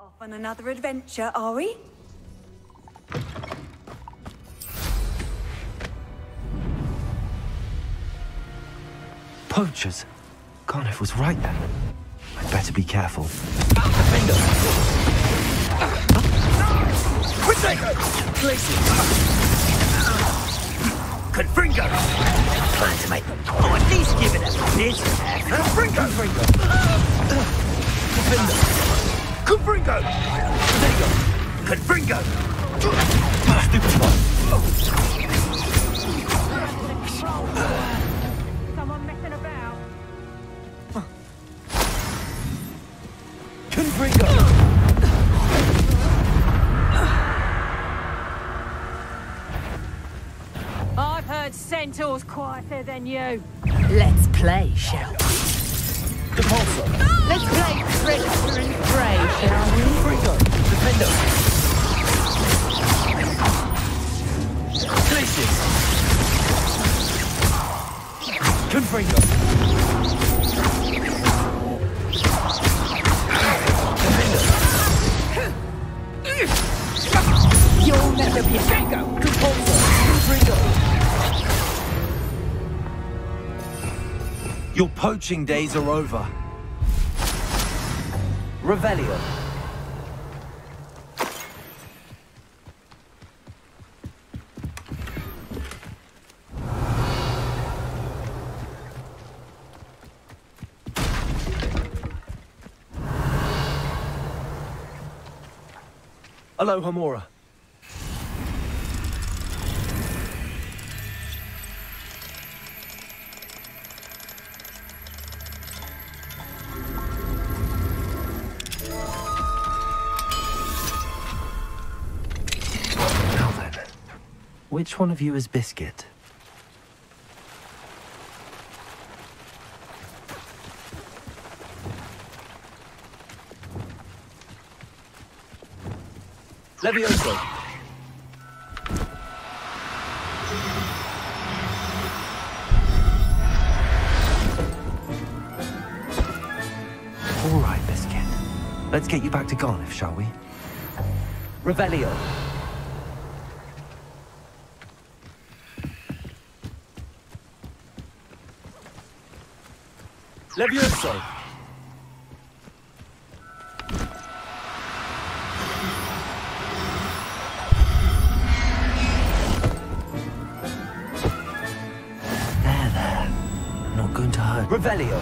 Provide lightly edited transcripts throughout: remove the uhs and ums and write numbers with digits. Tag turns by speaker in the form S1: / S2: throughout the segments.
S1: Off on another adventure, are we?
S2: Poachers. Garniff was right then. I'd better be careful. Defender! Quick! Places! Confringo! Trying to make them. Oh, at least give it a bit. Confringo! Defender! Confringo! There you go. Confringo! Stupid one.
S1: Someone messing about.
S2: Confringo!
S1: I've heard centaurs quieter than you.
S3: Let's play, shall we?
S2: Depulso!
S3: Let's play Predator and Prey, shall we?
S2: Confringo! Defender! Places! Confringo!
S3: You'll never be
S2: Django! Depulso! Confringo! Your poaching days are over. Revelio. Hello, Hamura. Now then, which one of you is Biscuit? Levioso. All right, Biscuit. Let's get you back to Garniff, shall we? Revelio. Levioso. Going to hurt. Revelio.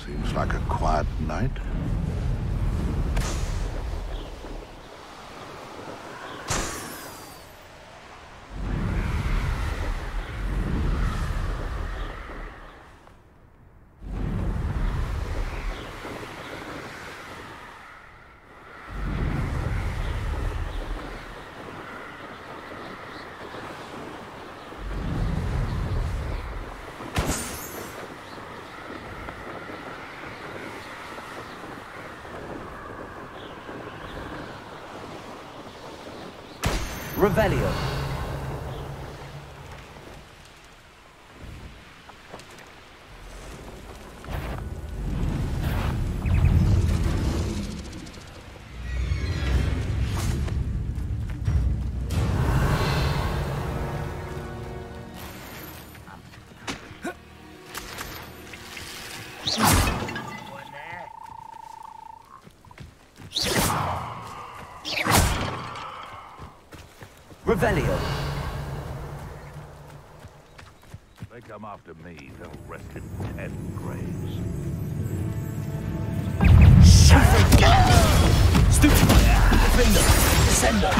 S4: Seems like a quiet night.
S2: Revelio. Revelio.
S4: They come after me, they'll rest in 10 graves.
S2: Stupid! Defender! Descender!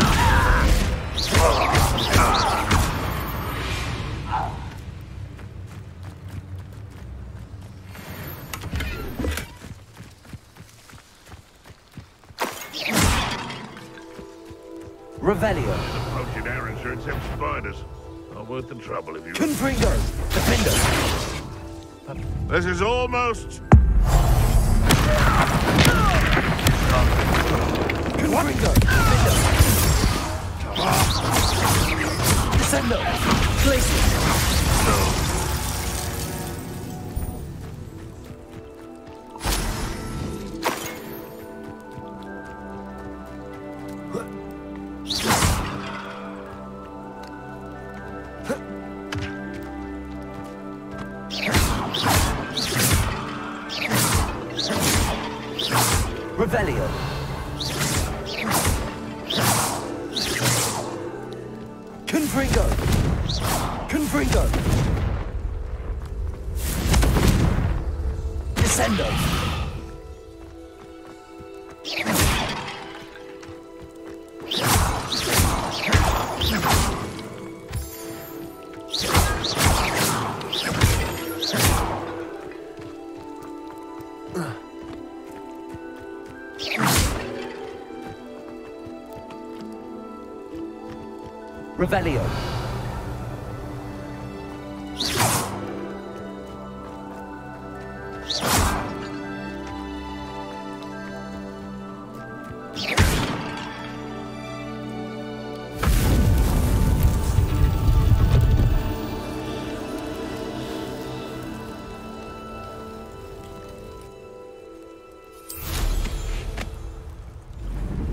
S2: Revelio.
S4: Approaching errands are except spiders. Not worth the trouble if you...
S2: Confringo! Defender!
S4: This is almost...
S2: Confringo! Defender! Descendo! Glacier! Revelio. Confringo. Confringo. Descendo. Revelio.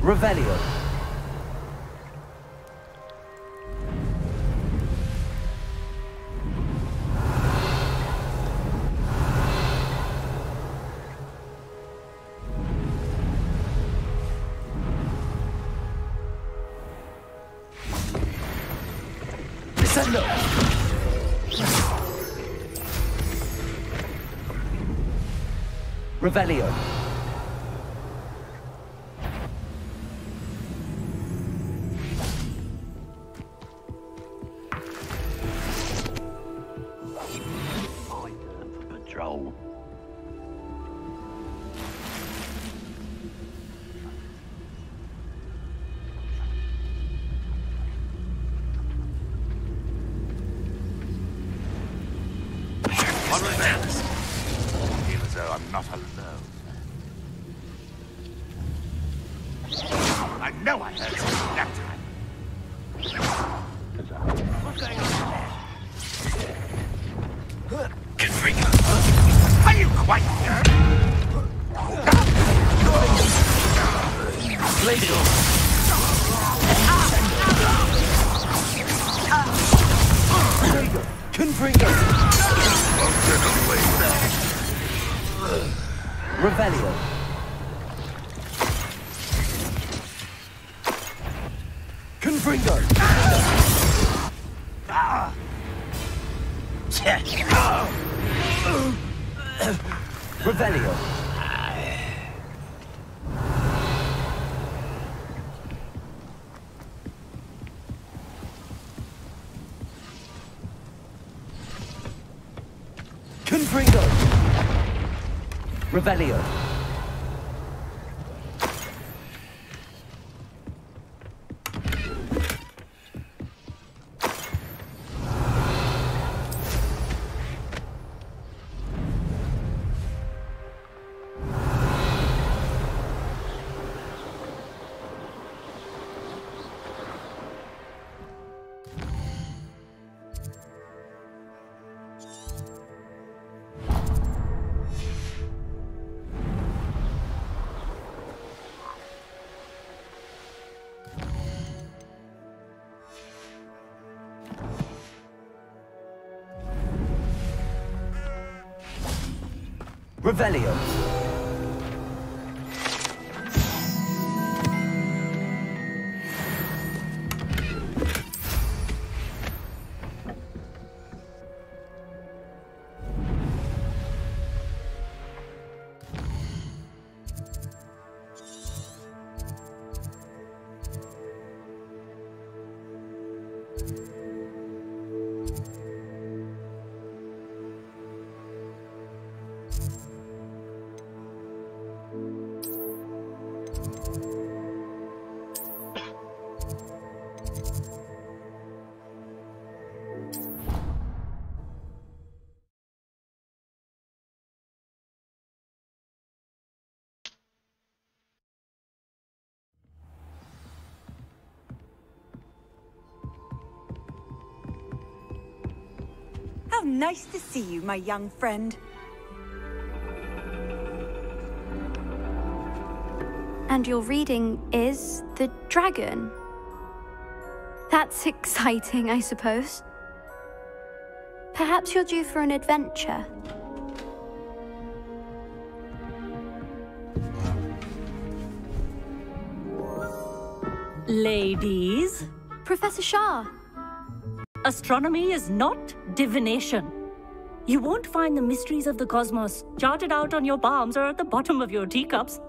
S2: Revelio. Descendo. Revelio.
S4: Patrol. Feel as though I'm not alone. I know I heard something that time. What's going on there? Confringo. Are you quite sure?
S2: Glacial. Confringo. Revelio. Confringo. Revelio. Confringo. Revelio. Revelio.
S5: nice to see you, my young friend.
S6: And your reading is The Dragon. That's exciting, I suppose. Perhaps you're due for an adventure.
S7: Ladies,
S6: Professor Shah.
S7: astronomy is not divination. You won't find the mysteries of the cosmos charted out on your palms or at the bottom of your teacups.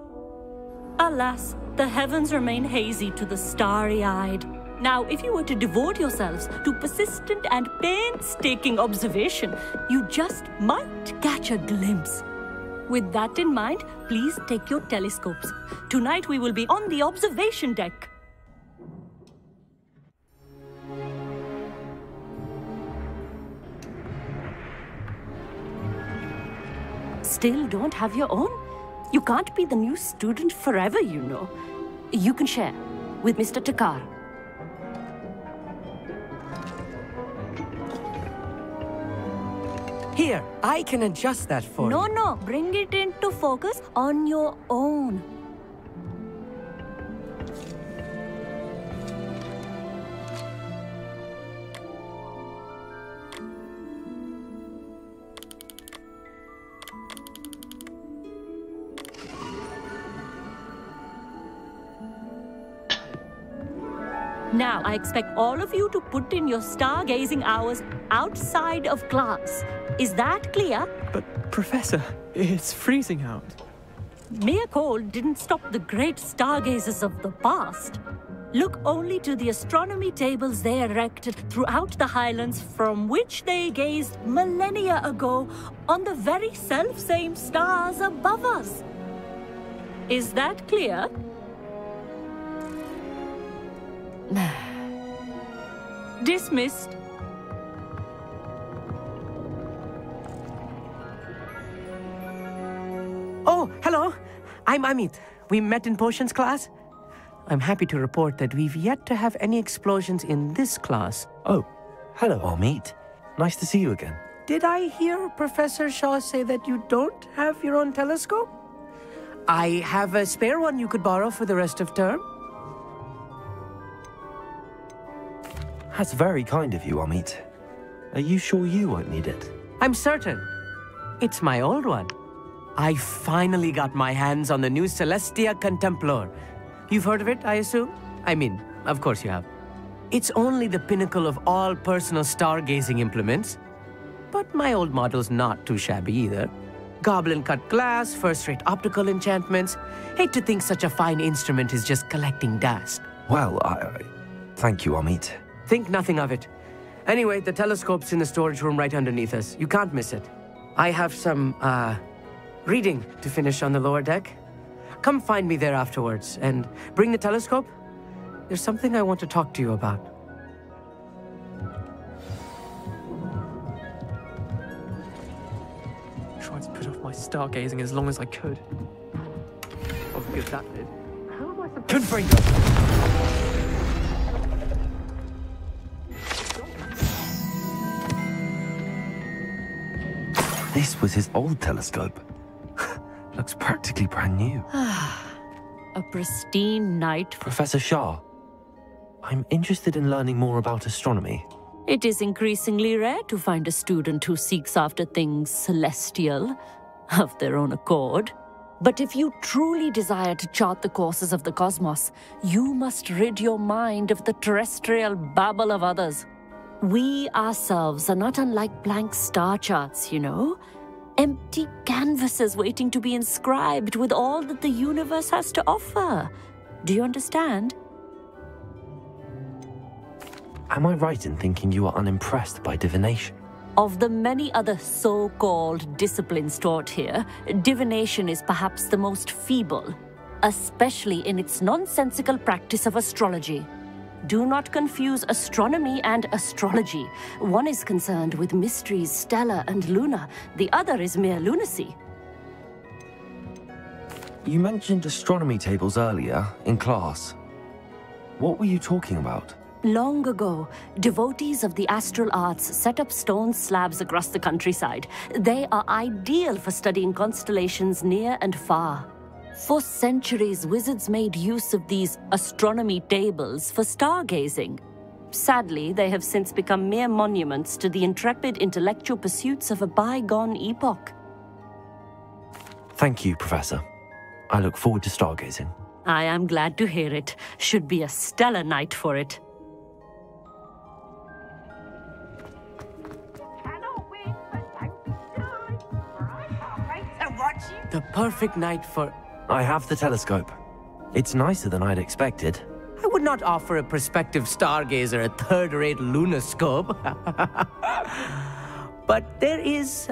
S7: Alas, the heavens remain hazy to the starry-eyed. Now, if you were to devote yourselves to persistent and painstaking observation, you just might catch a glimpse. With that in mind, please take your telescopes. Tonight we will be on the observation deck. Still don't have your own? You can't be the new student forever, you know. You can share with Mr. Takar.
S8: Here, I can adjust that for you.
S7: No, bring it into focus on your own. Now, I expect all of you to put in your stargazing hours outside of class. Is that clear?
S9: But, Professor, it's freezing out.
S7: Mere cold didn't stop the great stargazers of the past. Look only to the astronomy tables they erected throughout the highlands from which they gazed millennia ago on the very self-same stars above us. Is that clear? Dismissed.
S8: Oh, hello. I'm Amit. We met in potions class. I'm happy to report that we've yet to have any explosions in this class.
S10: Oh, hello, Amit. Nice to see you again.
S8: Did I hear Professor Shaw say that you don't have your own telescope? I have a spare one you could borrow for the rest of term.
S10: That's very kind of you, Amit. Are you sure you won't need it?
S8: I'm certain. It's my old one. I finally got my hands on the new Celestia Contemplar. You've heard of it, I assume? I mean, of course you have. It's only the pinnacle of all personal stargazing implements. But my old model's not too shabby either. Goblin-cut glass, first-rate optical enchantments. Hate to think such a fine instrument is just collecting dust.
S10: Well, thank you, Amit.
S8: Think nothing of it. Anyway, the telescope's in the storage room right underneath us. You can't miss it. I have some, reading to finish on the lower deck. Come find me there afterwards, and bring the telescope. There's something I want to talk to you about.
S9: Tried to put off my stargazing as long as I could. Obvious that did. How am I supposed to...
S10: Confringo! This was his old telescope. Looks practically brand new.
S7: A pristine night.
S10: Professor Shah, I'm interested in learning more about astronomy.
S7: It is increasingly rare to find a student who seeks after things celestial of their own accord. But if you truly desire to chart the courses of the cosmos, you must rid your mind of the terrestrial babble of others. We ourselves are not unlike blank star charts, you know. Empty canvases waiting to be inscribed with all that the universe has to offer. Do you understand?
S10: Am I right in thinking you are unimpressed by divination?
S7: Of the many other so-called disciplines taught here, divination is perhaps the most feeble, especially in its nonsensical practice of astrology. Do not confuse astronomy and astrology. One is concerned with mysteries stellar and lunar. The other is mere lunacy.
S10: You mentioned astronomy tables earlier, in class. What were you talking about?
S7: Long ago, devotees of the astral arts set up stone slabs across the countryside. They are ideal for studying constellations near and far. For centuries, wizards made use of these astronomy tables for stargazing. Sadly, they have since become mere monuments to the intrepid intellectual pursuits of a bygone epoch.
S10: Thank you, Professor. I look forward to stargazing.
S7: I am glad to hear it. Should be a stellar night for it.
S8: The perfect night for...
S10: I have the telescope. It's nicer than I'd expected.
S8: I would not offer a prospective stargazer a third-rate lunoscope. But there is,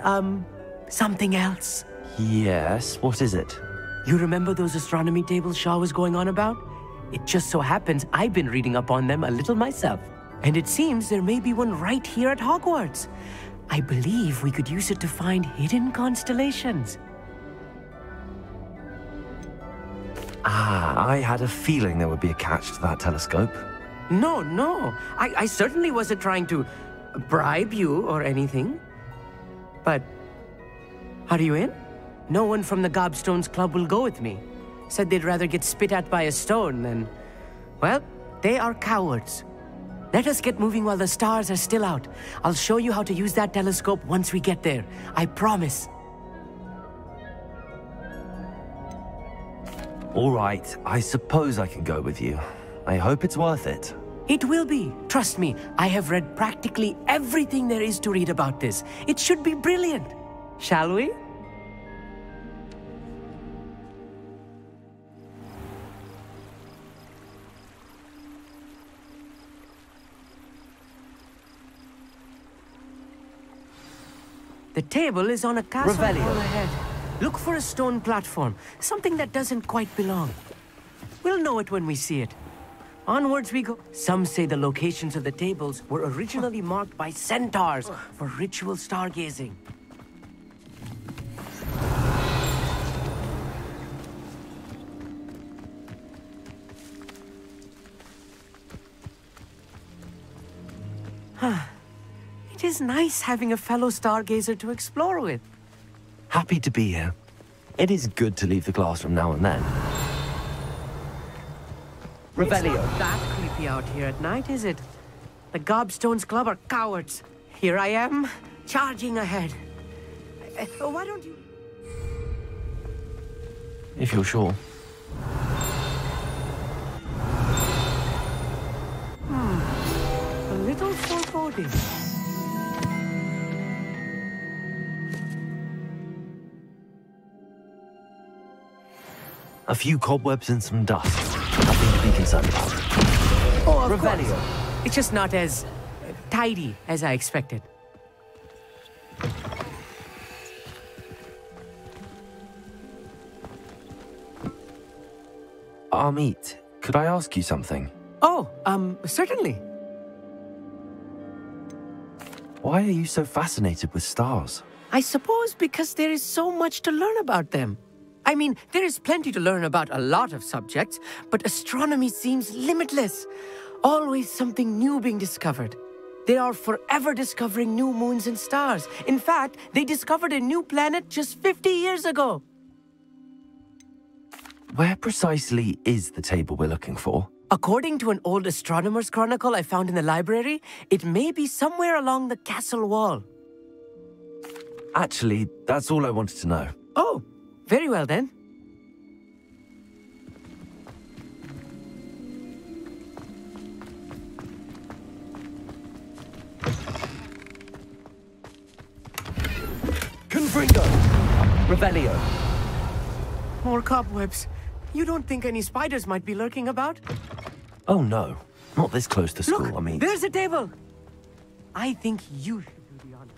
S8: something else.
S10: Yes, what is it?
S8: You remember those astronomy tables Shaw was going on about? It just so happens I've been reading up on them a little myself. And it seems there may be one right here at Hogwarts. I believe we could use it to find hidden constellations.
S10: Ah, I had a feeling there would be a catch to that telescope.
S8: No. I certainly wasn't trying to bribe you or anything. But, are you in? No one from the Gobstones Club will go with me. Said they'd rather get spit at by a stone than... Well, they are cowards. Let us get moving while the stars are still out. I'll show you how to use that telescope once we get there. I promise.
S10: All right, I suppose I can go with you. I hope it's worth it.
S8: It will be. Trust me, I have read practically everything there is to read about this. It should be brilliant. Shall we? The table is on a castle wall ahead. Look for a stone platform, something that doesn't quite belong. We'll know it when we see it. Onwards we go. Some say the locations of the tables were originally marked by centaurs for ritual stargazing. It is nice having a fellow stargazer to explore with.
S10: Happy to be here. It is good to leave the classroom now and then. Revelio.
S8: It's not that creepy out here at night, is it? The Gobstones Club are cowards. Here I am, charging ahead. Why don't you...
S10: If you're sure.
S8: A little foreboding.
S10: A few cobwebs and some dust. Nothing to be concerned about.
S8: Oh, of course. It's just not as tidy as I expected.
S10: Amit, could I ask you something?
S8: Oh, certainly.
S10: Why are you so fascinated with stars?
S8: I suppose because there is so much to learn about them. I mean, there is plenty to learn about a lot of subjects, but astronomy seems limitless. Always something new being discovered. They are forever discovering new moons and stars. In fact, they discovered a new planet just 50 years ago.
S10: Where precisely is the table we're looking for?
S8: According to an old astronomer's chronicle I found in the library, it may be somewhere along the castle wall.
S10: Actually, that's all I wanted to know.
S8: Oh, very well then.
S10: Confringo! Revelio.
S8: More cobwebs. You don't think any spiders might be lurking about?
S10: Oh no, not this close to school,
S8: Look,
S10: I mean.
S8: there's a table. I think you should do the honor.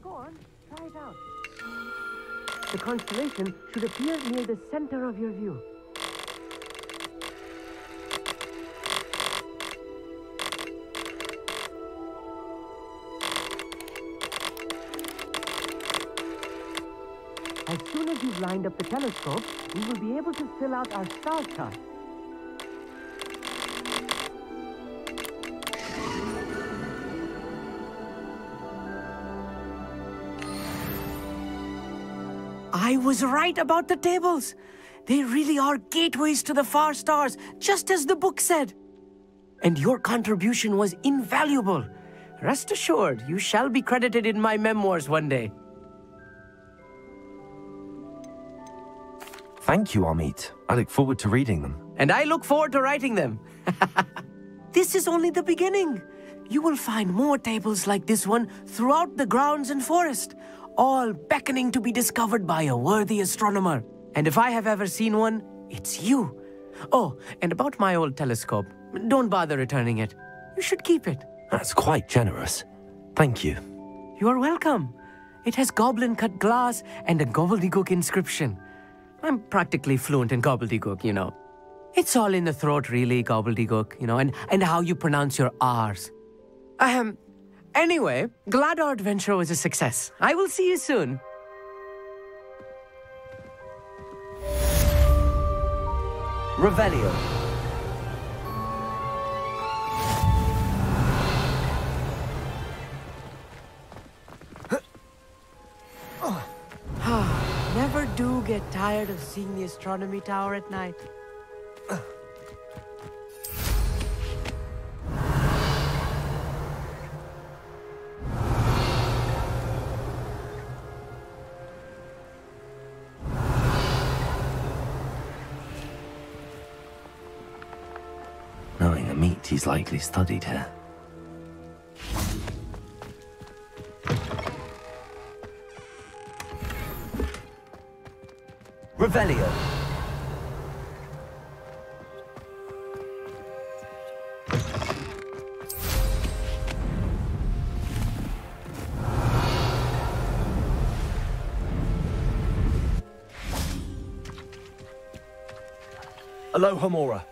S8: Go on, try it out. The constellation should appear near the center of your view. As soon as you've lined up the telescope, we will be able to fill out our star chart. I was right about the tables. They really are gateways to the far stars, just as the book said. And your contribution was invaluable. Rest assured, you shall be credited in my memoirs one day.
S10: Thank you, Amit. I look forward to reading them.
S8: And I look forward to writing them. This is only the beginning. You will find more tables like this one throughout the grounds and forest, all beckoning to be discovered by a worthy astronomer. And if I have ever seen one, it's you. Oh, and about my old telescope, don't bother returning it. You should keep it.
S10: That's quite generous. Thank you.
S8: You are welcome. It has goblin-cut glass and a gobbledygook inscription. I'm practically fluent in gobbledygook, you know. It's all in the throat, really, gobbledygook, you know, and how you pronounce your R's. Anyway, glad our adventure was a success. I will see you soon. Revelio. Never do get tired of seeing the astronomy tower at night.
S10: Knowing Amit, he's likely studied here.
S8: Revelio.
S10: Aloha Mora.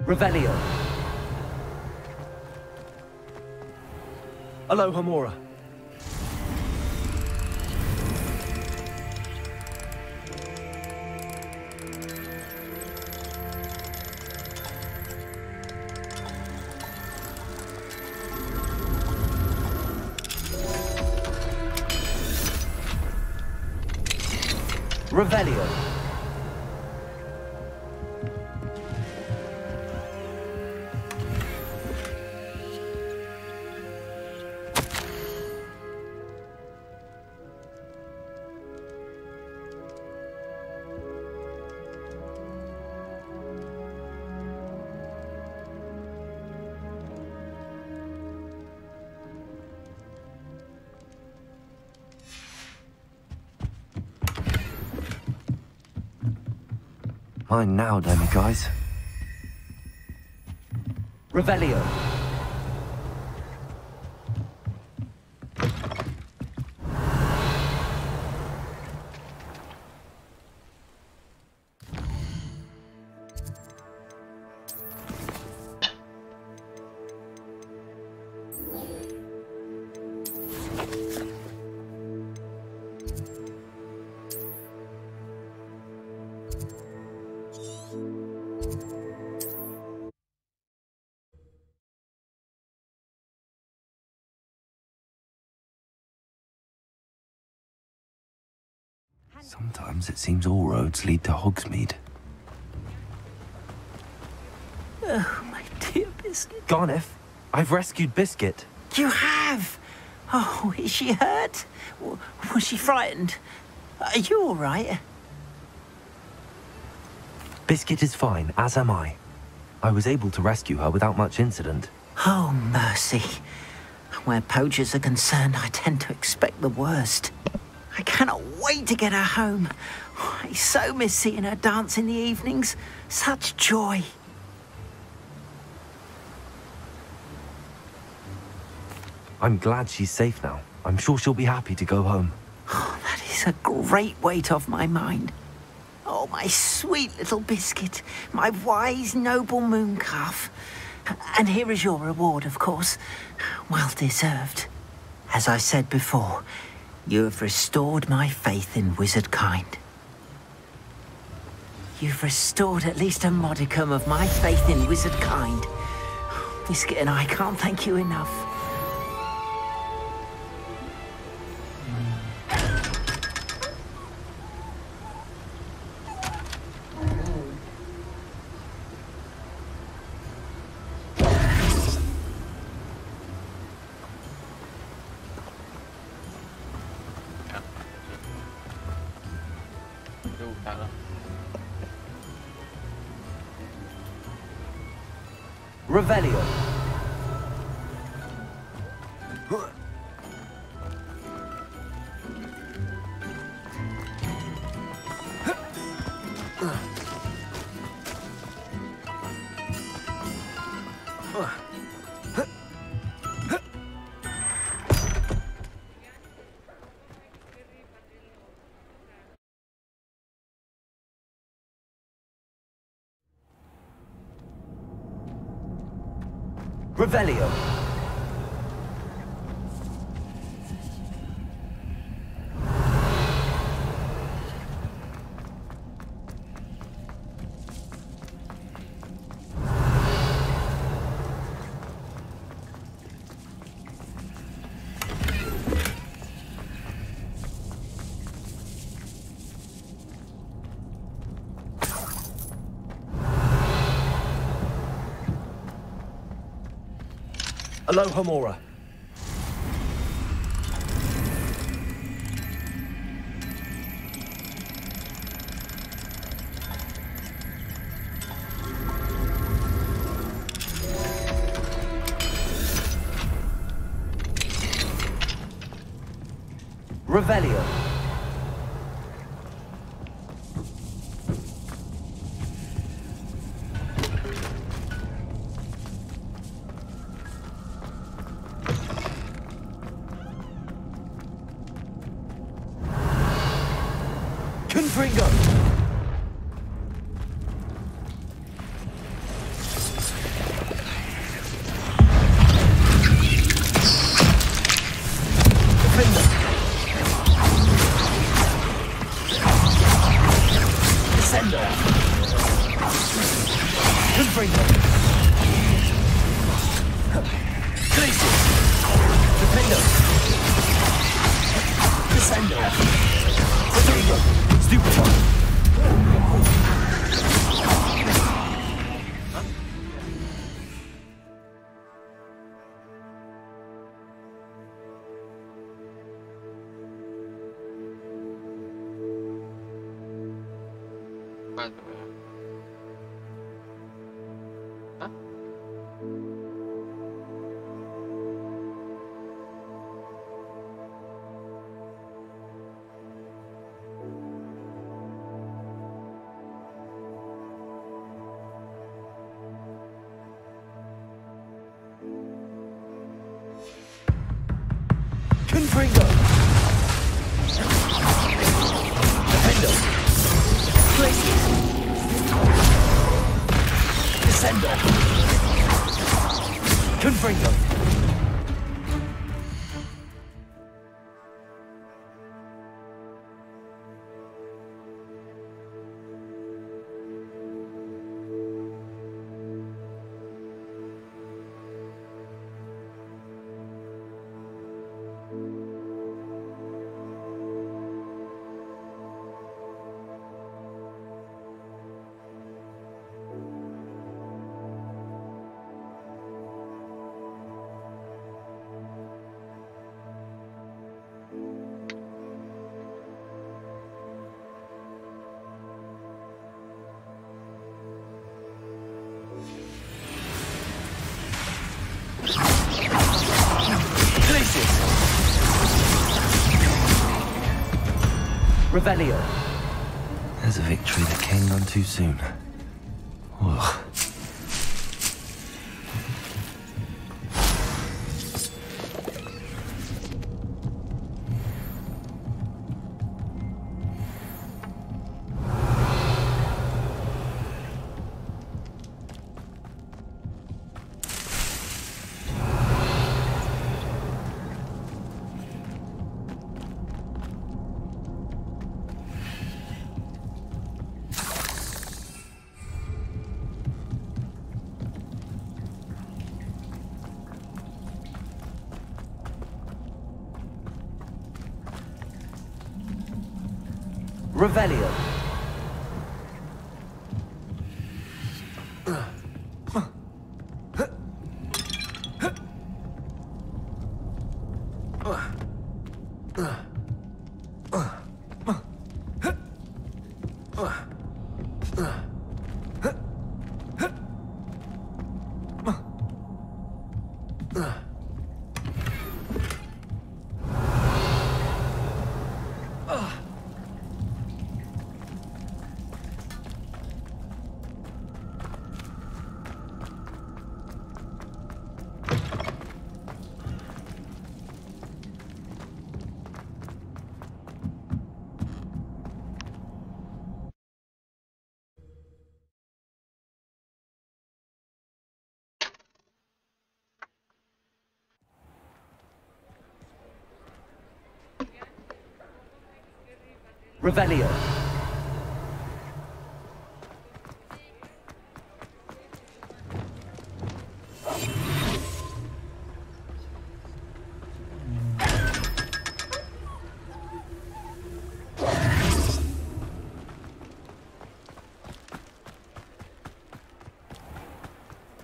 S8: Revelio.
S10: Aloha Mora.
S8: Revelio.
S10: Fine now, guys.
S8: Revelio.
S10: Sometimes it seems all roads lead to Hogsmeade.
S2: Oh, my dear Biscuit.
S10: Garneth, I've rescued Biscuit.
S2: You have? Oh, is she hurt? Was she frightened? Are you all right?
S10: Biscuit is fine, as am I. I was able to rescue her without much incident.
S2: Oh, mercy. Where poachers are concerned, I tend to expect the worst. I cannot wait to get her home. I so miss seeing her dance in the evenings. Such joy.
S10: I'm glad she's safe now. I'm sure she'll be happy to go home.
S2: Oh, that is a great weight off my mind. Oh, my sweet little Biscuit. My wise, noble moon calf. And here is your reward, of course. Well deserved. As I said before, you have restored my faith in wizard kind. You've restored at least a modicum of my faith in wizard kind. Biscuit and I can't thank you enough.
S8: Revelio. Revelio.
S10: Aloha Mora.
S8: Revelio.
S10: Confringo.
S8: Defender.
S10: Descender. Confringo. Glacius. Defender. Descender. Confringo. Stupefy. Confringo. Defender. Glacius. Descender. Confringo.
S8: Revelio.
S10: There's a victory that came none too soon. Ugh.
S8: Revelio. Revelio.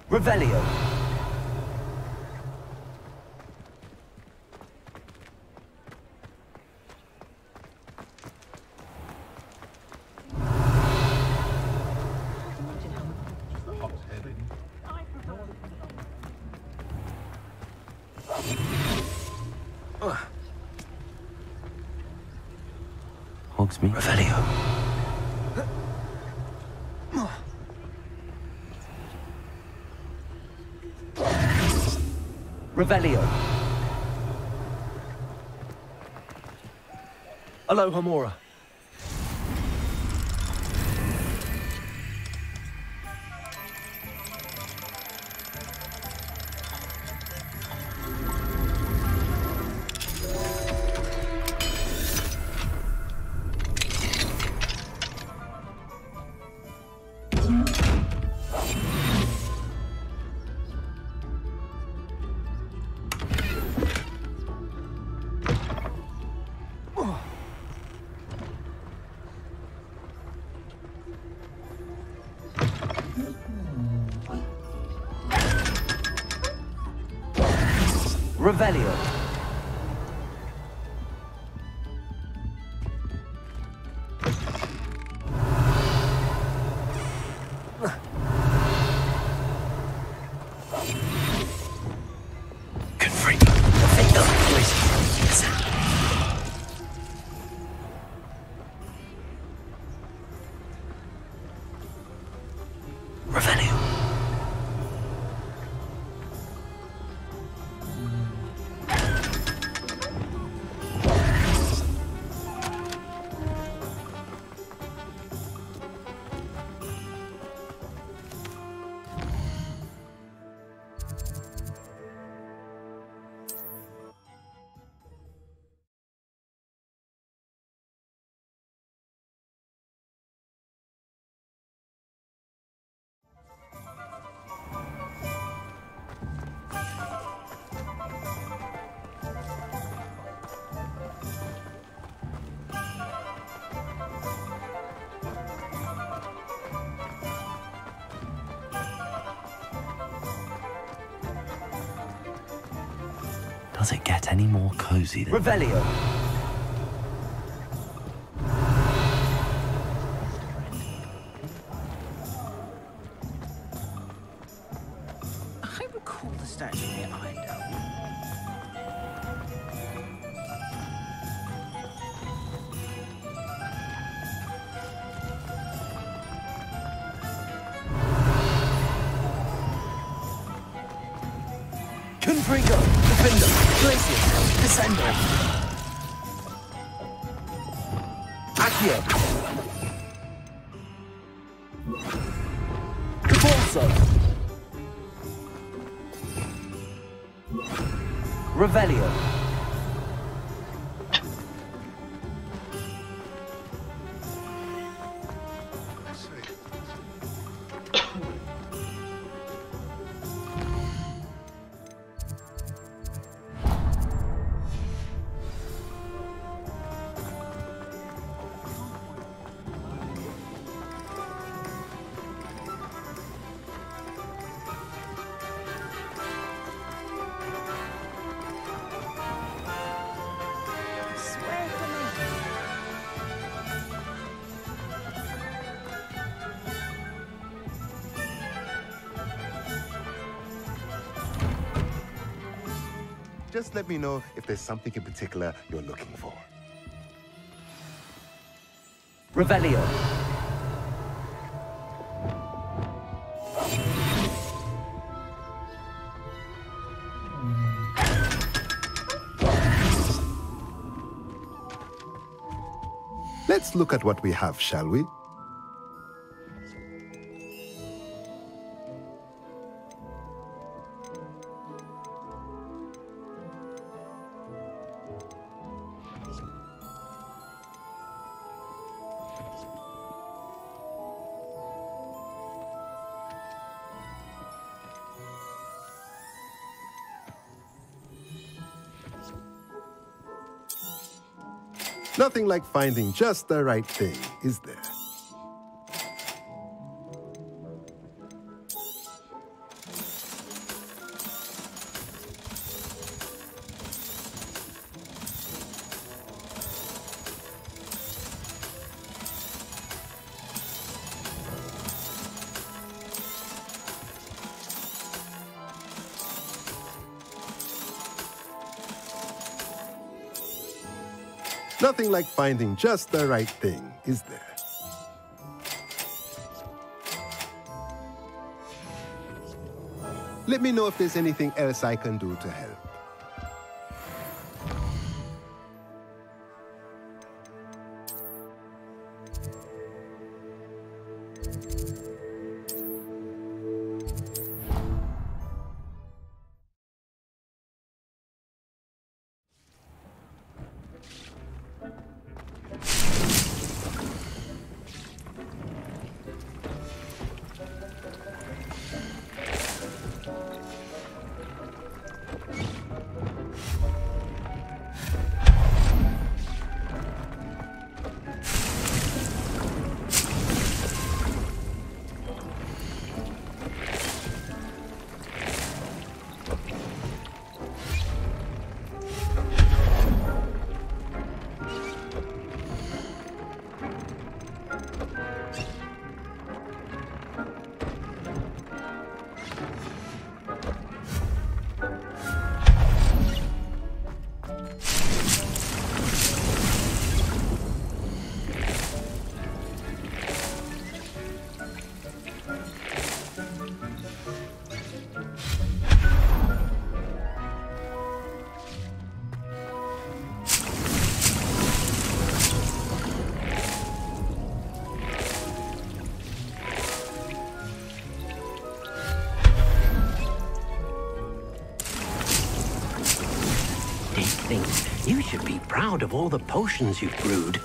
S8: Revelio.
S10: Hogsmeade.
S8: Revelio. Revelio.
S10: Aloha Mora.
S8: Revelio.
S10: Does it get any more cozy than
S8: Revelio.
S2: I recall the statue near Eindel.
S8: Confringo. Defender. Glacier. Descender. Accio. Cabolso. Revelio.
S11: just let me know if there's something in particular you're looking for.
S8: Revelio.
S11: Let's look at what we have, shall we? Nothing like finding just the right thing, is there? Nothing like finding just the right thing, is there? Let me know if there's anything else I can do to help.
S12: You should be proud of all the potions you've brewed.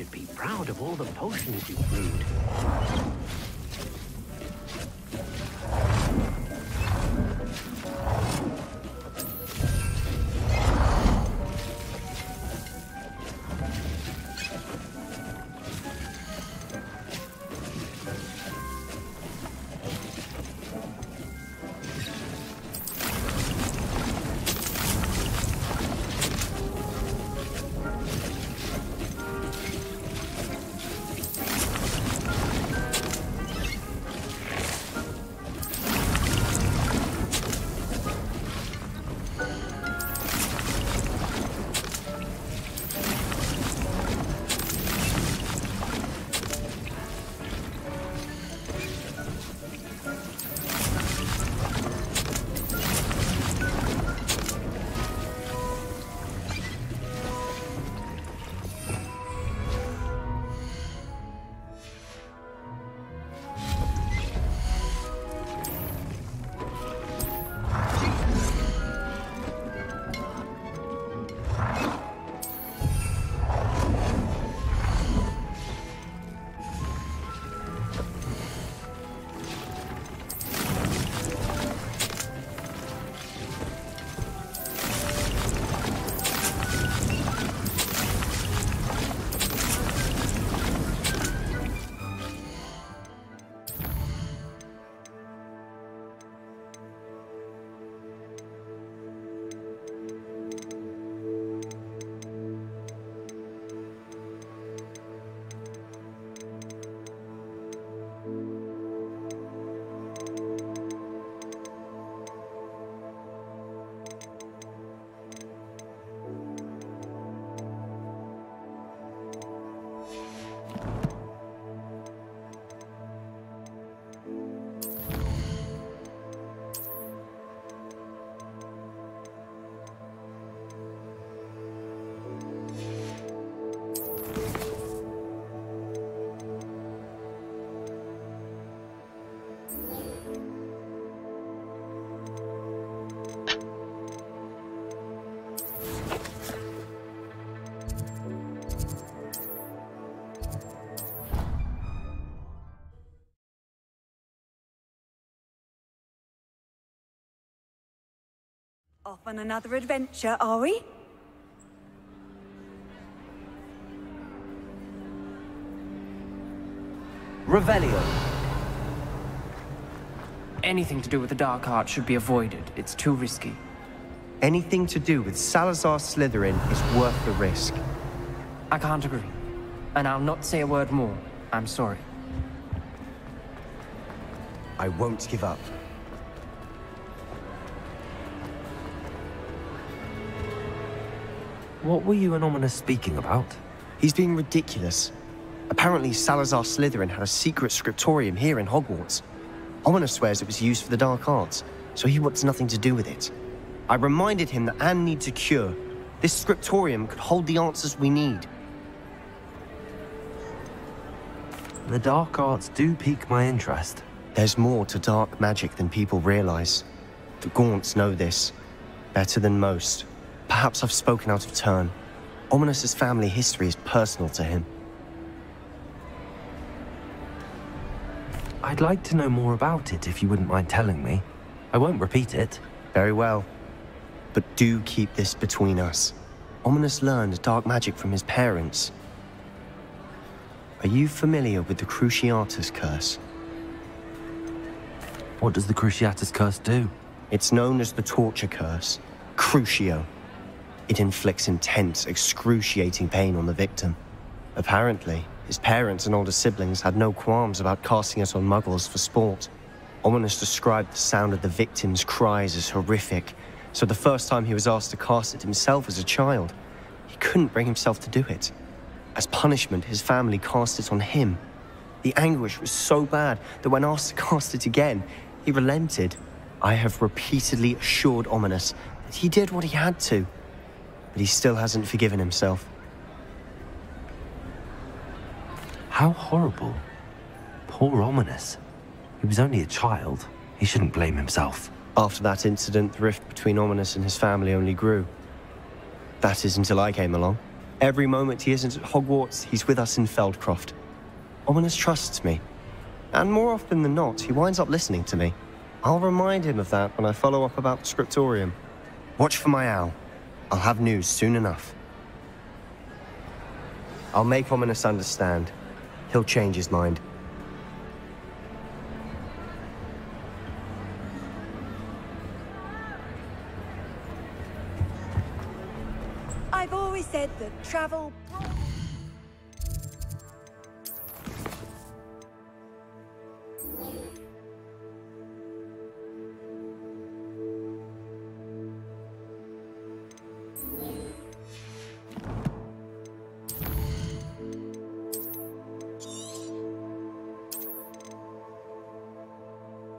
S12: should be proud of all the potions you've brewed.
S5: Off on another adventure, are we?
S9: Revelio. Anything to do with the dark art should be avoided. It's too risky.
S13: Anything to do with Salazar Slytherin is worth the risk.
S9: I can't agree. And I'll not say a word more. I'm sorry.
S13: I won't give up.
S10: What were you and Ominous speaking about?
S13: He's being ridiculous. Apparently, Salazar Slytherin had a secret scriptorium here in Hogwarts. Ominous swears it was used for the dark arts, so he wants nothing to do with it. I reminded him that Anne needs a cure. This scriptorium could hold the answers we need.
S10: The dark arts do pique my interest.
S13: There's more to dark magic than people realize. The Gaunts know this better than most. Perhaps I've spoken out of turn. Ominous's family history is personal to him.
S10: I'd like to know more about it if you wouldn't mind telling me. I won't repeat it.
S13: Very well. But do keep this between us. Ominous learned dark magic from his parents. Are you familiar with the Cruciatus Curse?
S10: What does the Cruciatus Curse do?
S13: It's known as the Torture Curse. Crucio. It inflicts intense, excruciating pain on the victim. Apparently, his parents and older siblings had no qualms about casting it on muggles for sport. Ominous described the sound of the victim's cries as horrific, so the first time he was asked to cast it himself as a child, he couldn't bring himself to do it. As punishment, his family cast it on him. The anguish was so bad that when asked to cast it again, he relented. I have repeatedly assured Ominous that he did what he had to, but he still hasn't forgiven himself.
S10: How horrible. Poor Ominous. He was only a child. He shouldn't blame himself.
S13: After that incident, the rift between Ominous and his family only grew. That is until I came along. Every moment he isn't at Hogwarts, he's with us in Feldcroft. Ominous trusts me. And more often than not, he winds up listening to me. I'll remind him of that when I follow up about the scriptorium. Watch for my owl. I'll have news soon enough. I'll make Ominous understand. He'll change his mind.
S5: I've always said that travel...